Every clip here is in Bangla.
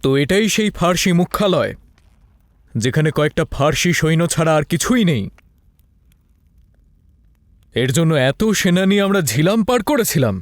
তো এটাই সেই ফার্সি মুখ্যালয়, যেখানে কয়েকটা ফার্সি সৈন্য ছাড়া আর কিছুই নেই। এর জন্য এত সেনানি আমরা ঝিলাম পার করেছিলাম।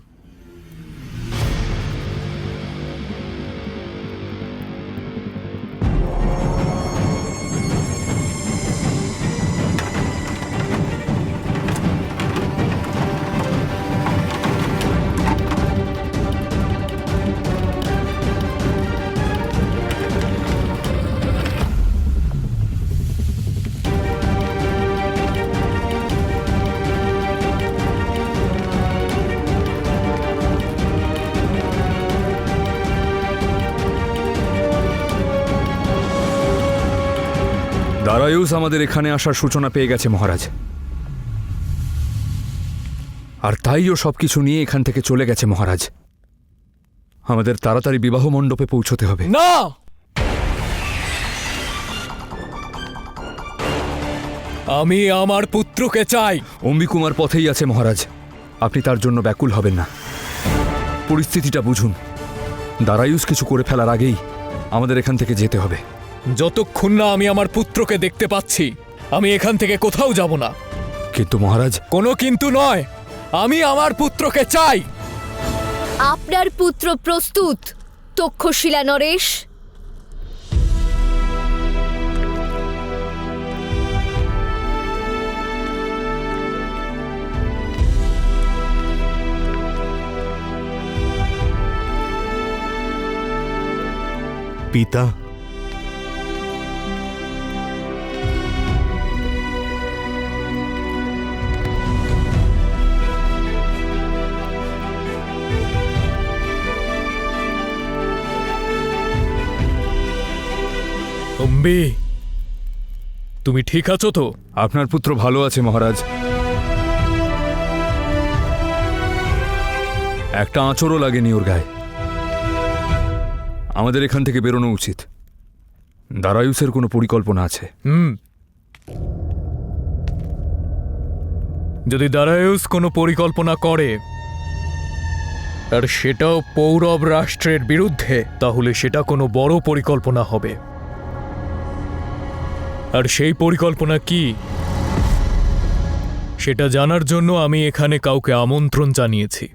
দারায়ুস আমাদের এখানে আসার সূচনা পেয়ে গেছে মহারাজ, আর তাই ও সবকিছু নিয়ে এখান থেকে চলে গেছে মহারাজ। আমাদের তাড়াতাড়ি বিবাহ মণ্ডপে পৌঁছতে হবে। না, আমি আমার পুত্রকে চাই। অম্বিকুমার পথেই আছে মহারাজ, আপনি তার জন্য ব্যাকুল হবেন না। পরিস্থিতিটা বুঝুন, দারায়ুস কিছু করে ফেলার আগেই আমাদের এখান থেকে যেতে হবে। যতক্ষণ না আমি আমার পুত্রকে দেখতে পাচ্ছি, আমি এখান থেকে কোথাও যাব না। কিন্তু মহারাজ, কোনো কিন্তু নয়, আমি আমার পুত্রকে চাই। আপনার পুত্র প্রস্তুত তক্ষশিলা নরেশ। পিতা, অম্বি, তুমি ঠিক আছো তো? আপনার পুত্র ভালো আছে মহারাজ। একটা আঁচড়ও লাগেনি ওর গায়ে। আমাদের এখান থেকে বেরোনো উচিত। দারায়ুসের কোনো পরিকল্পনা আছে। যদি দারায়ুস কোনো পরিকল্পনা করে, আর সেটাও পৌরব রাষ্ট্রের বিরুদ্ধে, তাহলে সেটা কোনো বড় পরিকল্পনা হবে। আর সেই পরিকল্পনা কি, সেটা জানার জন্য আমি এখানে কাউকে আমন্ত্রণ জানিয়েছি।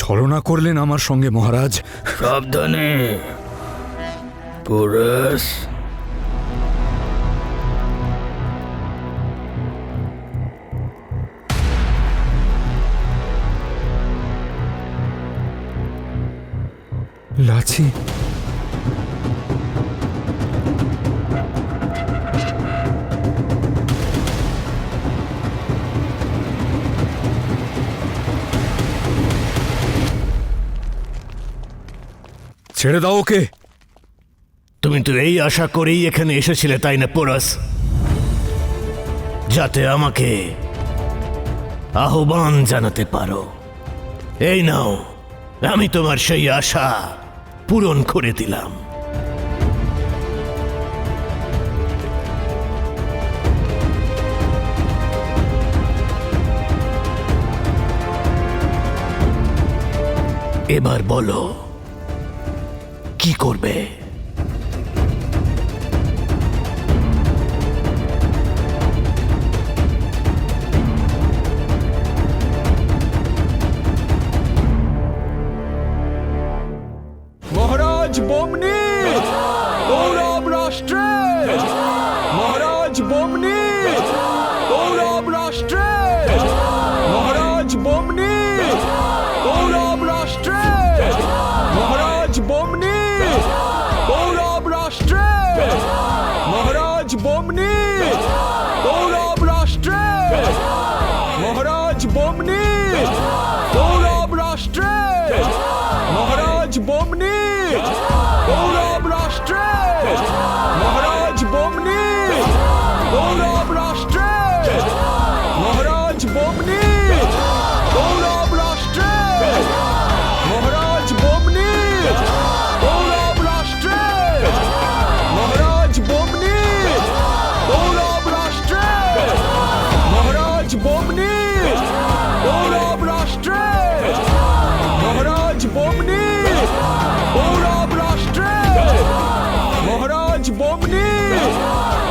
ছলনা করলেন আমার সঙ্গে মহারাজ। সাবধানে পুরুষ। লাচি, ছেড়ে দাও ওকে। তুমি তো এই আশা করেই এখানে এসেছিলে, তাই না পোরাস? যাতে আমাকে আহ্বান জানাতে পারো। এই নাও, আমি তোমার সেই আশা পূরণ করে দিলাম। এবার বলো, কি করবে? মহারাজ বমনি গৌরব রাষ্ট্রে, মহারাজ বমনি গৌরব রাষ্ট্রে, মহারাজ বমনি গৌরব রাষ্ট্রে, মহারাজ বমনি গৌরব রাষ্ট্রে, মহারাজ বমনি গৌরব রাষ্ট্রে, মহারাজ বমনি গৌরব রাষ্ট্রে, মহারাজ বমনি গৌরব রাষ্ট্রে, মহারাজ বমনি গৌরব রাষ্ট্রে, মহারাজ বমনি গৌরব রাষ্ট্রে, মহারাজ বমনি গৌরব রাষ্ট্রে, মহারাজ বমনি গৌরব রাষ্ট্রে, মহারাজ বমনি গৌরব রাষ্ট্রে, মহারাজ বমনি গৌরব রাষ্ট্রে, মহারাজ বমনি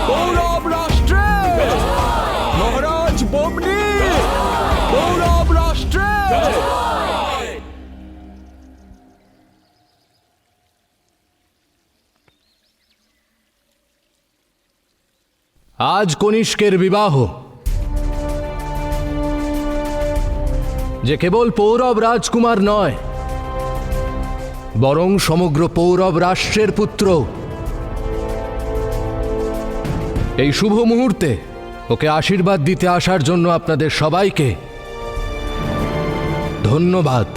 গৌরব রাষ্ট্রে, মহারাজ বমনি গৌরব রাষ্ট্রে। আজ কনিষ্কের বিবাহ, যে কেবল পৌরব রাজকুমার নয়, বরং সমগ্র পৌরব রাষ্ট্রের পুত্র। এই শুভ মুহূর্তে ওকে আশীর্বাদ দিতে আসার জন্য আপনাদের সবাইকে ধন্যবাদ।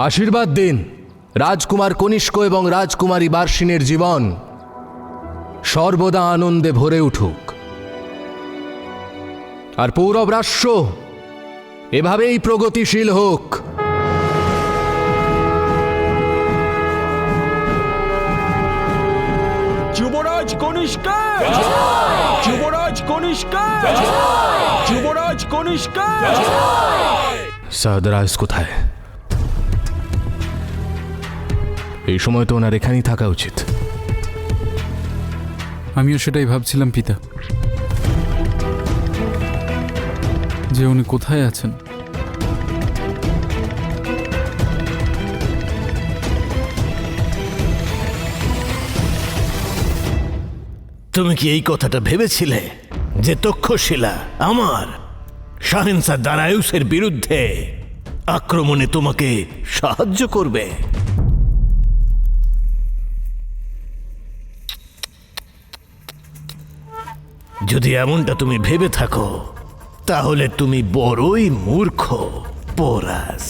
আশীর্বাদ দিন রাজকুমার কনিষ্ক এবং রাজকুমারী বার্ষিনের জীবন সর্বদা আনন্দে ভরে উঠুক, আর পৌরব রাষ্ট্র এভাবেই প্রগতিশীল হোক। যুবরাজ কনিষ্ক, যুবরাজ কনিষ্ক, যুবরাজ কনিষ্ক। সাদরাজ কোথায়? এই সময় তো ওনার এখানেই থাকা উচিত। আমিও সেটাই ভাবছিলাম পিতা, যে উনি কোথায় আছেন। তুমি কি এই কথাটা ভেবেছিলে যে তক্ষশিলা আমার শাহেনশাহ দারায়ুসের বিরুদ্ধে আক্রমণে তোমাকে সাহায্য করবে? যদি এমনটা তুমি ভেবে থাকো, তাহলে তুমি বড়ই মূর্খ পোরাস।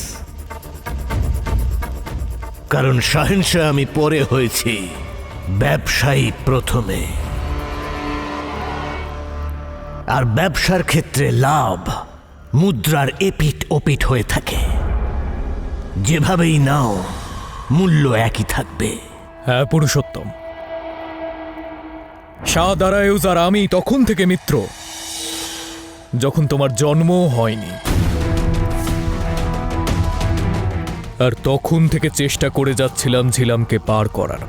কারণ শাহেনশাহ আমি পরে হয়েছি, ব্যবসায়ী প্রথমে। আর ব্যবসার ক্ষেত্রে লাভ মুদ্রার এপিঠ ওপিঠ হয়ে থাকে। যেভাবেই নাও, মূল্য একই থাকবে। হ্যাঁ পুরুষোত্তম, শাহ দারায়ুজ আর আমি তখন থেকে মিত্র যখন তোমার জন্মও হয়নি, আর তখন থেকে চেষ্টা করে যাচ্ছিলাম ঝিলামকে পার করার।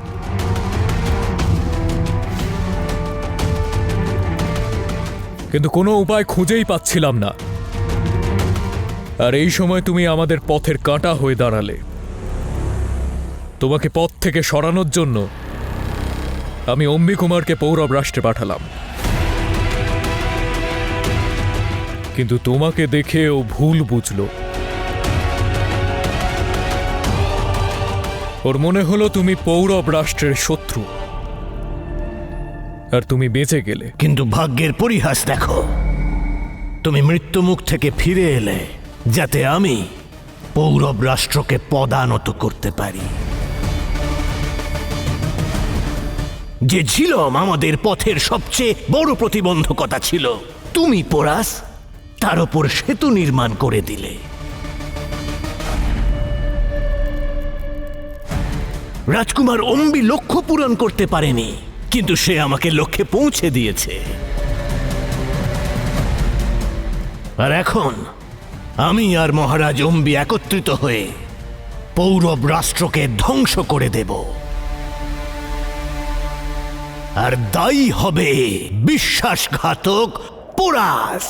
কিন্তু কোনো উপায় খুঁজেই পাচ্ছিলাম না। আর এই সময় তুমি আমাদের পথের কাঁটা হয়ে দাঁড়ালে। তোমাকে পথ থেকে সরানোর জন্য আমি অম্বিকুমারকে পৌরব রাষ্ট্রে পাঠালাম, কিন্তু তোমাকে দেখে ও ভুল বুঝল। ওর মনে হলো তুমি পৌরব রাষ্ট্রের শত্রু, আর তুমি বেঁচে গেলে। কিন্তু ভাগ্যের পরিহাস দেখো, তুমি মৃত্যুমুখ থেকে ফিরে এলে যাতে আমি পৌরব রাষ্ট্রকে পদানত করতে পারি। যে ঝিলম আমাদের পথের সবচেয়ে বড় প্রতিবন্ধকতা ছিল, তুমি পোরাস তার উপর সেতু নির্মাণ করে দিলে। রাজকুমার অম্বি লক্ষ্য পূরণ করতে পারেনি, কিন্তু সে আমাকে লক্ষ্যে পৌঁছে দিয়েছে। আর এখন আমি আর মহারাজ অম্বি একত্রিত হয়ে পৌরব রাষ্ট্রকে ধ্বংস করে দেব। আর দায়ী হবে বিশ্বাসঘাতক পোরাস।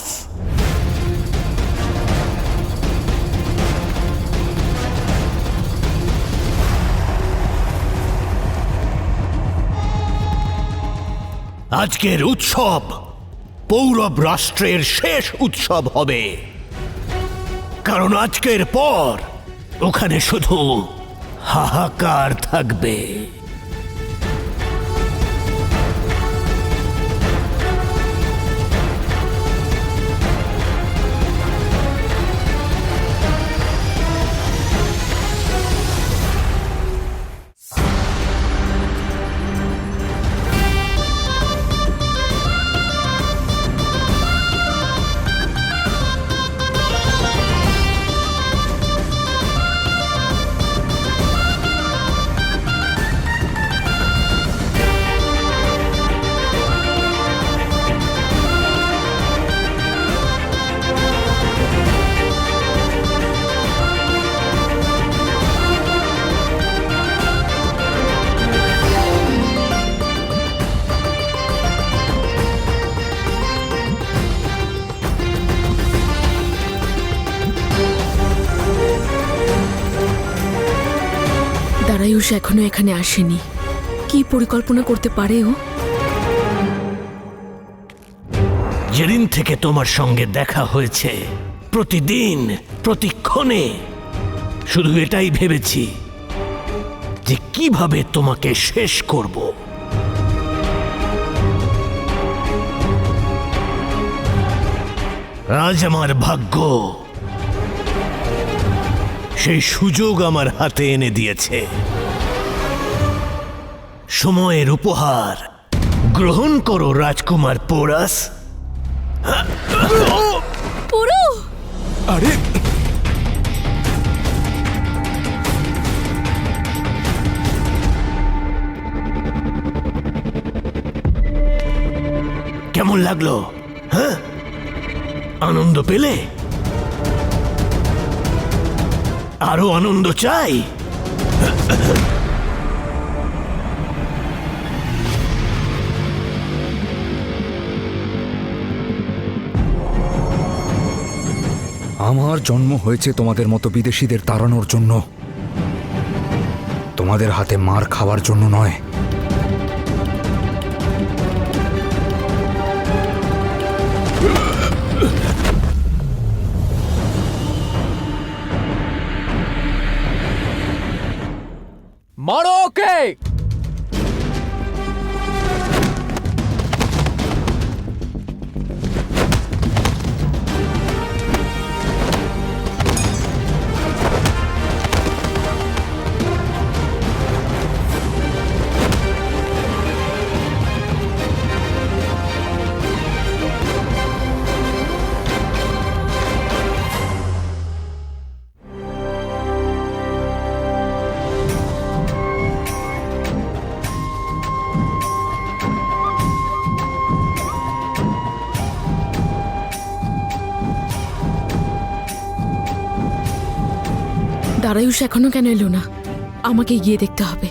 আজকের উৎসব পৌরব রাষ্ট্রের শেষ উৎসব হবে, কারণ আজকের পর ওখানে শুধু হাহাকার থাকবে। দারায়ুষ এখনো এখানে আসেনি। কি পরিকল্পনা করতে পারে ও? যেদিন থেকে তোমার সঙ্গে দেখা হয়েছে, প্রতিদিন প্রতিক্ষণে শুধু এটাই ভেবেছি যে কিভাবে তোমাকে শেষ করব। আজ আমার ভাগ্য সেই সুযোগ আমার হাতে এনে দিয়েছে। সময়ের উপহার গ্রহণ করো রাজকুমার পোরাস। পুরো আরে কেমন লাগলো? হ্যাঁ, আনন্দ পেলে? আরো আনন্দ চাই? আমার জন্ম হয়েছে তোমাদের মতো বিদেশিদের তাড়ানোর জন্য, তোমাদের হাতে মার খাওয়ার জন্য নয়। মারো ওকে! দারায়ুষ এখনো কেন এলো না? আমাকে গিয়ে দেখতে হবে।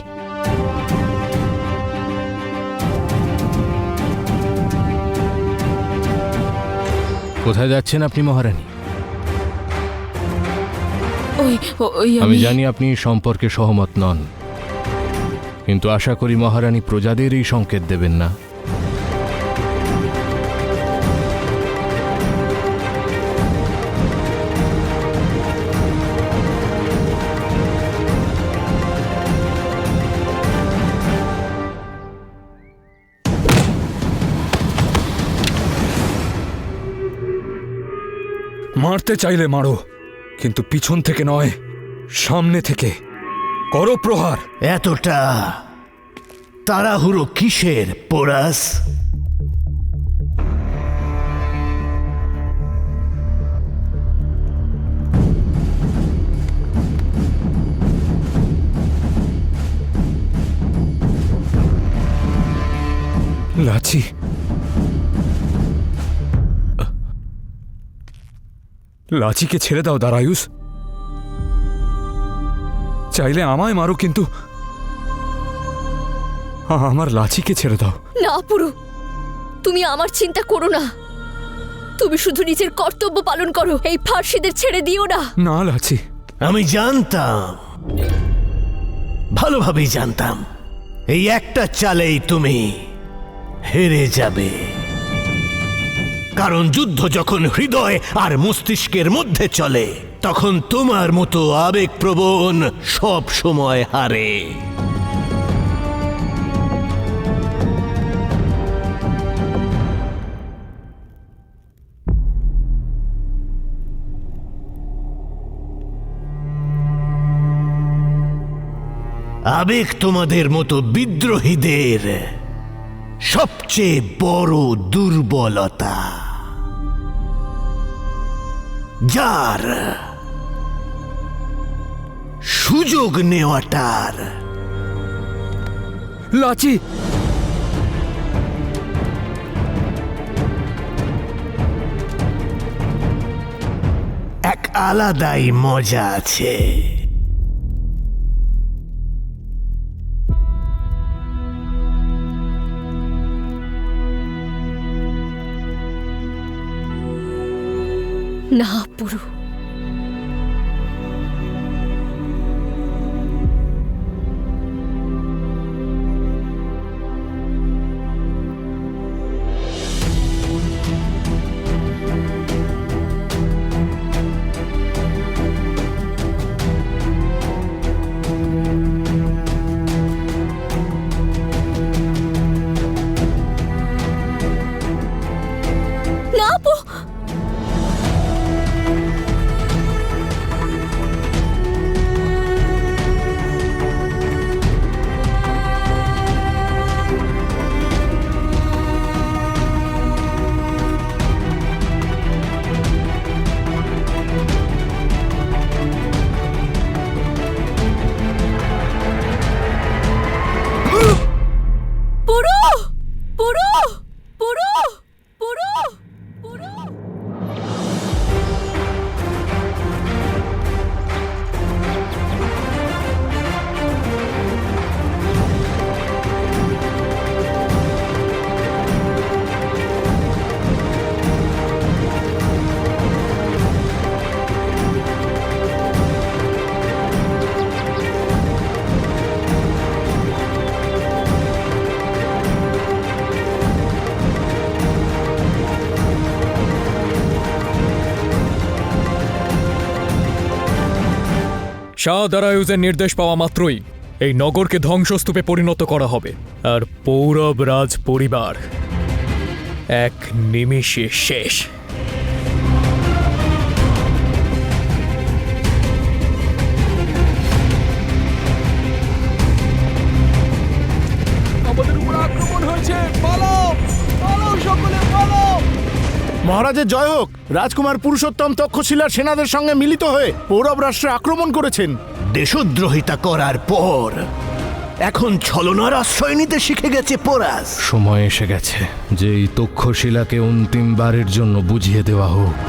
কোথায় যাচ্ছেন আপনি মহারানী? ওই ওই আমি জানি আপনি এই সম্পর্কে সহমত নন, কিন্তু আশা করি মহারানী প্রজাদের এই সংকেত দেবেন না। মারতে চাইলে মারো, কিন্তু পিছন থেকে নয়। সামনে থেকে করো প্রহার। এতটা তাড়াহুড়ো কিসের পোরাস? লাচি, লাচিকে ছেড়ে দাও দারায়ুস। চাইলে আমায় মারো, কিন্তু আমার লাচিকে ছেড়ে দাও। না পুরু, তুমি আমার চিন্তা করো না। তুমি শুধু নিজের কর্তব্য পালন করো, এই ফার্সিদের ছেড়ে দিও না। না লাচি, আমি জানতাম, ভালোভাবেই জানতাম, এই একটা চালেই তুমি হেরে যাবে। কারণ যুদ্ধ যখন হৃদয় আর মস্তিষ্কের মধ্যে চলে, তখন তোমার মতো আবেগপ্রবণ সব সময় হারে। আবেগ তোমাদের মতো বিদ্রোহীদের সবচেয়ে বড় দুর্বলতা, যার সুযোগ নেওয়াটার লাচি, এক আলাদাই মজা আছে। না পুরু, না পুরু। পুরু, পুরু, পুরু, পুরু, পুরু। শাহ দারায়ুজের নির্দেশ পাওয়া মাত্রই এই নগরকে ধ্বংসস্তূপে পরিণত করা হবে, আর পৌরব রাজ পরিবার এক নিমিষে শেষ। মহারাজের জয় হোক। রাজকুমার পুরুষোত্তম তক্ষশিলার সেনাদের সঙ্গে মিলিত হয়ে পৌরব রাষ্ট্রে আক্রমণ করেছেন। দেশদ্রোহিতা করার পর এখন ছলনার আশ্রয় নিতে শিখে গেছে পোরাস। সময় এসে গেছে যে এই তক্ষশিলাকে অন্তিমবারের জন্য বুঝিয়ে দেওয়া হোক।